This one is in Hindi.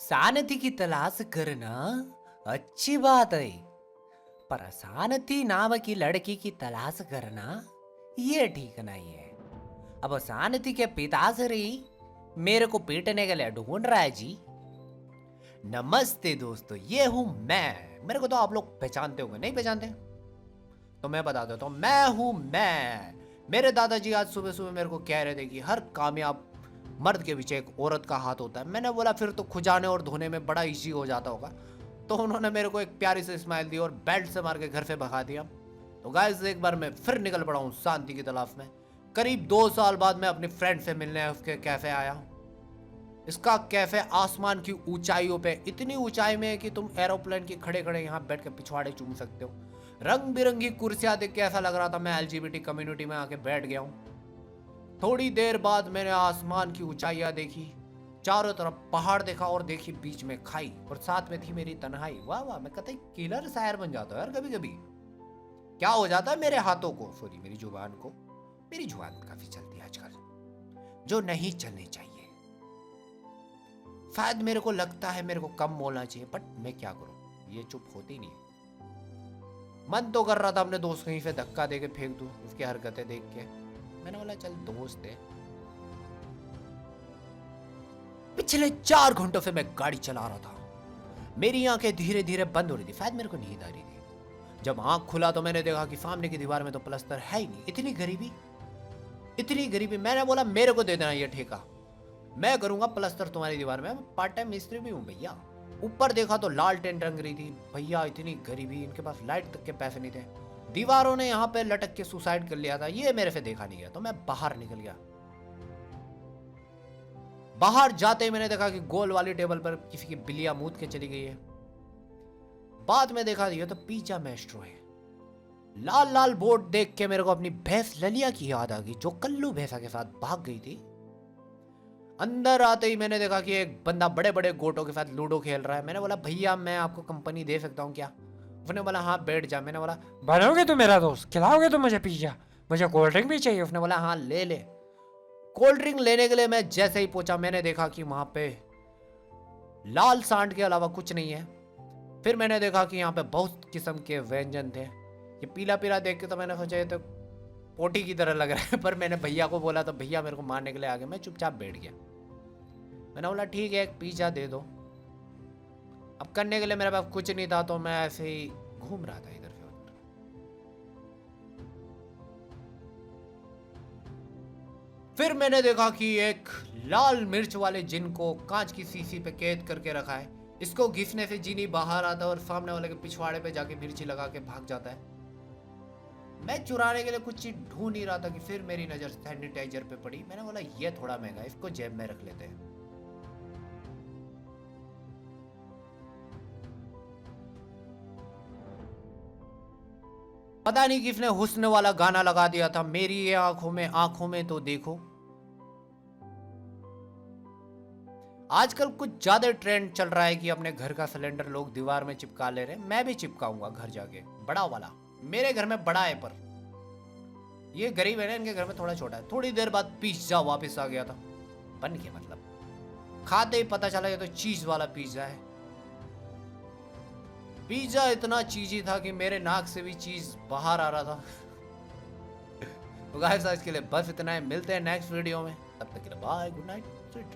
शांति की तलाश करना अच्छी बात है, पर शांति नाम की लड़की की तलाश करना ये ठीक नहीं है। अब शांति के पिताश्री मेरे को पीटने के लिए ढूंढ रहा है जी। नमस्ते दोस्तों, ये हूं मैं। मेरे को तो आप लोग पहचानते होंगे, नहीं पहचानते तो मैं बता देता हूं, मैं हूं मैं। मेरे दादाजी आज सुबह सुबह मेरे को कह रहे थे कि हर कामयाब मर्द के पीछे एक औरत का हाथ होता है। मैंने बोला फिर तो खुजाने और धोने में बड़ा इजी हो जाता होगा। तो उन्होंने मेरे को एक प्यारी सी स्माइल दी और बेल्ट से मार के घर से भगा दिया। तो गाइस एक बार मैं फिर निकल पड़ा हूँ शांति की तलाश में। करीब 2 साल बाद मैं अपनी फ्रेंड से मिलने उसके कैफे आया। इसका कैफे आसमान की ऊंचाइयों पे, इतनी ऊंचाई में है कि तुम एरोप्लेन के खड़े खड़े यहाँ बैठ के पिछवाड़े चूम सकते हो। रंग बिरंगी कुर्सियां देख के ऐसा लग रहा था मैं एलजीबीटी कम्युनिटी में आके बैठ गया हूँ। थोड़ी देर बाद मैंने आसमान की ऊंचाइयां देखी, चारों तरफ पहाड़ देखा और देखी बीच में खाई और साथ में थी मेरी तन्हाई। वाह वाह, मैं कतई किलर शायर बन जाता हूँ यार। कभी कभी क्या हो जाता है मेरे हाथों को, सॉरी मेरी जुबान को। मेरी जुबान काफी चलती है आजकल, जो नहीं चलनी चाहिए। शायद मेरे को लगता है मेरे को कम बोलना चाहिए, बट मैं क्या करूं, ये चुप होती नहीं। मन तो कर रहा था अपने दोस्त कहीं से धक्का देके फेंक दूं उसकी हरकतें देख के। मैंने बोला चल दोस्त है। पिछले 4 घंटों से मैं गाड़ी चला रहा था। मेरी आंखें धीरे धीरे बंद हो रही थी, शायद मेरे को नींद आ रही थी। जब आंख खुला तो मैंने देखा कि सामने की दीवार में तो प्लास्टर है ही नहीं। इतनी गरीबी, इतनी गरीबी। मैंने बोला मेरे को दे देना ये ठेका, मैं करूंगा प्लास्टर तुम्हारी दीवार में। पार्ट टाइम मिस्त्री भी हूं भैया। ऊपर देखा तो लाल टेंट रंग रही थी। भैया इतनी गरीबी, इनके पास लाइट तक के पैसे नहीं थे। दीवारों ने यहाँ पे लटक के सुसाइड कर लिया था, ये मेरे से देखा नहीं गया। तो मैं बाहर निकल गया। बाहर जाते ही मैंने देखा कि गोल वाली टेबल पर किसी की बिल्लियां मूत के चली गई है। बाद में देखा ये तो पिज्जा मैस्ट्रो है। लाल लाल बोर्ड देख के मेरे को अपनी भैंस ललिया की याद आ गई, जो कल्लू भैंसा के साथ भाग गई थी। अंदर आते ही मैंने देखा कि एक बंदा बड़े बड़े गोटों के साथ लूडो खेल रहा है। मैंने बोला भैया मैं आपको कंपनी दे सकता हूँ क्या? उसने बोला हाँ बैठ जा। मैंने बोला बनोगे तो मेरा दोस्त, खिलाओगे तो मुझे पिज्जा, मुझे कोल्ड ड्रिंक भी चाहिए। उसने बोला हाँ ले ले। कोल्ड ड्रिंक लेने के लिए मैं जैसे ही पहुंचा, मैंने देखा कि वहां पे लाल सांड के अलावा कुछ नहीं है। फिर मैंने देखा कि यहाँ पे बहुत किस्म के व्यंजन थे। ये पीला पीला देख के तो मैंने सोचा ये तो पोटी की तरह लग रहा है। पर मैंने भैया को बोला तो भैया मेरे को मारने के लिए आ गए। मैं चुपचाप बैठ गया। मैंने बोला ठीक है एक पिज्जा दे दो। अब करने के लिए मेरे पास कुछ नहीं था, तो मैं ऐसे ही घूम रहा था इधर से उधर। फिर मैंने देखा कि एक लाल मिर्च वाले जिन को कांच की शीशी पे कैद करके रखा है। इसको घिसने से जीनी बाहर आता है और सामने वाले के पिछवाड़े पे जाके मिर्ची लगा के भाग जाता है। मैं चुराने के लिए कुछ चीज ढूंढ ही रहा था कि फिर मेरी नजर सैनिटाइजर पे पड़ी। मैंने बोला ये थोड़ा महंगा है, इसको जेब में रख लेते हैं। पता नहीं किसने हुस्न वाला गाना लगा दिया था, मेरी ये आंखों में तो देखो। आजकल कुछ ज्यादा ट्रेंड चल रहा है कि अपने घर का सिलेंडर लोग दीवार में चिपका ले रहे हैं। मैं भी चिपकाऊंगा घर जाके, बड़ा वाला। मेरे घर में बड़ा है, पर ये गरीब है ना, इनके घर में थोड़ा छोटा है। थोड़ी देर बाद पिज्जा वापस आ गया था बन के, मतलब खाते ही पता चला ये तो चीज वाला पिज्जा है। पिज्जा इतना चीजी था कि मेरे नाक से भी चीज बाहर आ रहा था। तो गाइस आज के लिए बस इतना है, मिलते हैं नेक्स्ट वीडियो में। तब तक के लिए बाय, गुड नाइट, स्वीट